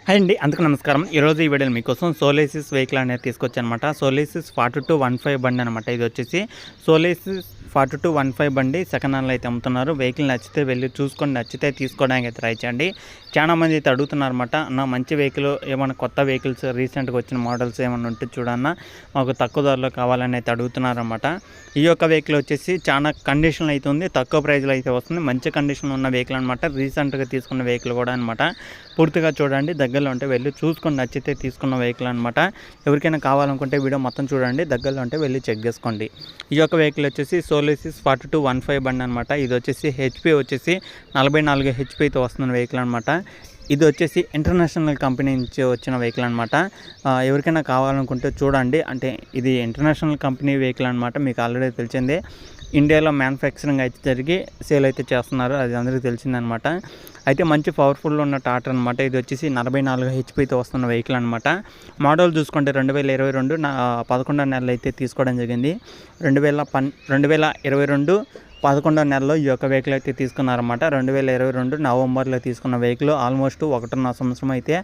Hi అండి, అందుకు నమస్కారం. ఈరోజు ఈ వీడియోలో మీకోసం సోలేసిస్ వెహికల్ అనేది తీసుకొచ్చానమాట. సోలేసిస్ 4215 బండి అనమాట. ఇది వచ్చేసి సోలేసిస్ 4215 బండి సెకండ్ హ్యాండ్లో అయితే అమ్ముతున్నారు. వెహికల్ నచ్చితే వెళ్ళి చూసుకొని నచ్చితే తీసుకోవడానికి అయితే ట్రై చేయండి. చాలా మంది అయితే అడుగుతున్నారన్నమాట, అన్న మంచి వెహికల్ ఏమైనా కొత్త వెహికల్స్ రీసెంట్గా వచ్చిన మోడల్స్ ఏమైనా ఉంటే చూడన్న, మాకు తక్కువ ధరలో కావాలని అయితే అడుగుతున్నారన్నమాట. ఈ యొక్క వెహికల్ వచ్చేసి చాలా కండిషన్లో అయితే ఉంది, తక్కువ ప్రైజ్లో అయితే వస్తుంది. మంచి కండిషన్లో ఉన్న వెహికల్ అనమాట. రీసెంట్గా తీసుకున్న వెహికల్ కూడా అనమాట. పూర్తిగా చూడండి, దగ్గరలో ఉంటే వెళ్ళి చూసుకొని నచ్చితే తీసుకున్న వెహికల్ అనమాట. ఎవరికైనా కావాలనుకుంటే వీడియో మొత్తం చూడండి, దగ్గరలో ఉంటే వెళ్ళి చెక్ చేసుకోండి. ఈ యొక్క వెహికల్ వచ్చేసి సోలేసిస్ 4215 బండి అనమాట. ఇది వచ్చేసి హెచ్పి వచ్చేసి 44 హెచ్పితో వస్తున్న వెహికల్ అనమాట. ఇది వచ్చేసి ఇంటర్నేషనల్ కంపెనీ నుంచి వచ్చిన వెహికల్ అనమాట. ఎవరికైనా కావాలనుకుంటే చూడండి. అంటే ఇది ఇంటర్నేషనల్ కంపెనీ వెహికల్ అనమాట. మీకు ఆల్రెడీ తెలిసిందే, ఇండియాలో మ్యానుఫ్యాక్చరింగ్ అయితే జరిగి సేల్ అయితే చేస్తున్నారు, అది అందరికీ తెలిసిందనమాట. అయితే మంచి పవర్ఫుల్ ఉన్న టాటర్ అనమాట. ఇది వచ్చేసి 44 హెచ్పితో వస్తున్న వెహికల్ అనమాట. మోడల్ చూసుకుంటే 2022 11వ నెలలో అయితే తీసుకోవడం జరిగింది. 2022 11వ నెలలో ఈ యొక్క వెహికల్ అయితే తీసుకున్నారన్నమాట. 2022 నవంబర్లో తీసుకున్న వెహికల్ ఆల్మోస్ట్ 1.5 సంవత్సరం అయితే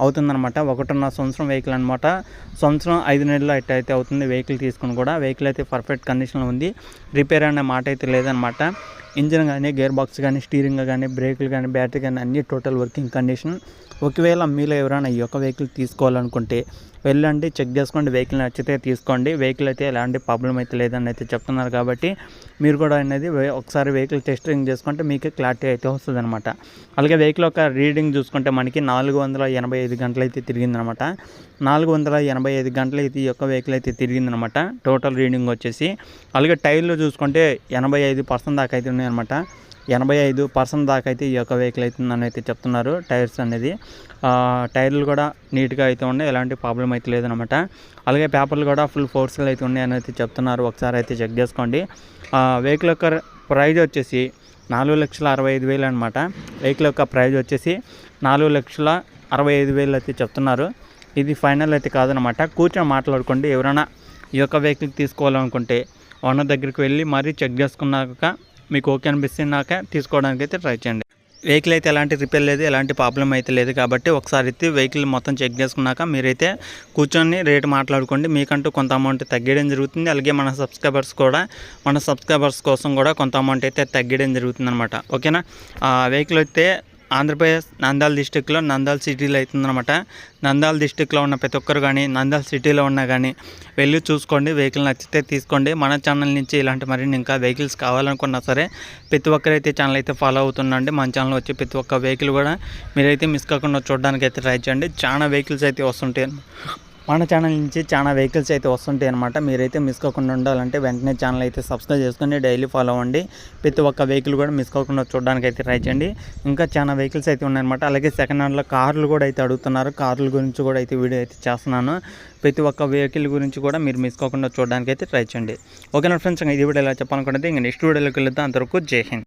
అవుతుందన్నమాట. 1.5 సంవత్సరం వెహికల్ అనమాట. సంవత్సరం 5 నెలలు అయితే అవుతుంది వెహికల్ తీసుకుని కూడా. వెహికల్ అయితే పర్ఫెక్ట్ కండిషన్లో ఉంది, రిపేర్ అనే మాట అయితే లేదనమాట. ఇంజిన్ కానీ, గేర్ బాక్స్ కానీ, స్టీరింగ్ కానీ, బ్రేకులు కానీ, బ్యాటరీ కానీ అన్నీ టోటల్ వర్కింగ్ కండిషన్. ఒకవేళ మీలో ఎవరైనా ఈ యొక్క వెహికల్ తీసుకోవాలనుకుంటే వెళ్ళండి, చెక్ చేసుకోండి. వెహికల్ నచ్చితే తీసుకోండి. వెహికల్ అయితే ఎలాంటి ప్రాబ్లం అయితే లేదని అయితే చెప్తున్నారు కాబట్టి మీరు కూడా అనేది ఒకసారి వెహికల్ టెస్టింగ్ చేసుకుంటే మీకు క్లారిటీ అయితే వస్తుంది అనమాట. అలాగే వెహికల్ యొక్క రీడింగ్ చూసుకుంటే మనకి 485 గంటలు అయితే తిరిగిందనమాట. 485 గంటలు అయితే ఈ యొక్క వెహికల్ అయితే తిరిగిందనమాట టోటల్ రీడింగ్ వచ్చేసి. అలాగే టైర్లు చూసుకుంటే 85% దాకా అయితే ఉన్నాయన్నమాట. 85% దాకా అయితే ఈ యొక్క వెహికల్ అవుతుందని అయితే చెప్తున్నారు. టైర్స్ అనేది టైర్లు కూడా నీట్గా అయితే ఉన్నాయి, ఎలాంటి ప్రాబ్లం అయితే లేదనమాట. అలాగే పేపర్లు కూడా ఫుల్ ఫోర్స్గా అయితే ఉన్నాయని అయితే చెప్తున్నారు. ఒకసారి అయితే చెక్ చేసుకోండి. వెహికల్ యొక్క ప్రైజ్ వచ్చేసి 4,65,000 అనమాట. వెహికల్ యొక్క ప్రైజ్ వచ్చేసి 4,65,000 అయితే చెప్తున్నారు. ఇది ఫైనల్ అయితే కాదనమాట. కూర్చొని మాట్లాడుకోండి. ఎవరైనా ఈ యొక్క వెహికల్ తీసుకోవాలనుకుంటే ఓనర్ దగ్గరికి వెళ్ళి మరీ చెక్ చేసుకున్నాక మీకు ఓకే అనిపిస్తున్నాక తీసుకోవడానికి అయితే ట్రై చేయండి. వెహికల్ అయితే ఎలాంటి రిపేర్ లేదు, ఎలాంటి ప్రాబ్లం అయితే లేదు కాబట్టి ఒకసారి అయితే వెహికల్ మొత్తం చెక్ చేసుకున్నాక మీరైతే కూర్చొని రేటు మాట్లాడుకోండి. మీకంటూ కొంత అమౌంట్ తగ్గడం జరుగుతుంది. అలాగే మన సబ్స్క్రైబర్స్ కోసం కూడా కొంత అమౌంట్ అయితే తగ్గడం జరుగుతుంది అనమాట. ఓకేనా. వెహికల్ అయితే ఆంధ్రప్రదేశ్ నంద్యాల డిస్టిక్లో నంద్యాల సిటీలో అవుతుందన్నమాట. నంద్యాల డిస్టిక్లో ఉన్న ప్రతి ఒక్కరు కానీ, నంద్యాల సిటీలో ఉన్నా కానీ వెళ్ళి చూసుకోండి. వెహికల్ నచ్చితే తీసుకోండి. మన ఛానల్ నుంచి ఇలాంటి మరిన్ని ఇంకా వెహికల్స్ కావాలనుకున్నా సరే ప్రతి ఒక్కరైతే ఛానల్ అయితే ఫాలో అవుతుండండి. మన ఛానల్ వచ్చి ప్రతి ఒక్క వెహికల్ కూడా మీరైతే మిస్ కాకుండా చూడడానికి అయితే ట్రై చేయండి. చాలా వెహికల్స్ అయితే వస్తుంటాయి. మన ఛానల్ నుంచి చాలా వెహికల్స్ అయితే వస్తుంటాయి అనమాట. మీరైతే మిస్ కాకుండా ఉండాలంటే వెంటనే ఛానల్ అయితే సబ్స్క్రైబ్ చేసుకొని డైలీ ఫాలో అవ్వండి. ప్రతి ఒక్క వెహికల్ కూడా మిస్ కాకుండా చూడడానికి అయితే ట్రై చేయండి. ఇంకా చాలా వెహికల్స్ అయితే ఉన్నాయన్నమాట. అలాగే సెకండ్ హ్యాండ్లో కార్లు కూడా అయితే అడుగుతున్నారు. కార్ల గురించి కూడా అయితే వీడియో అయితే చేస్తున్నాను. ప్రతి ఒక్క వెహికల్ గురించి కూడా మీరు మిస్ కాకుండా చూడడానికి అయితే ట్రై చేయండి. ఓకేనా ఫ్రెండ్స్, ఇది వీడియో ఎలా చెప్పాలనుకుంటే ఇంకా నెక్స్ట్ వీడియోలోకి వెళ్తాం. అంతవరకు జై హింద్.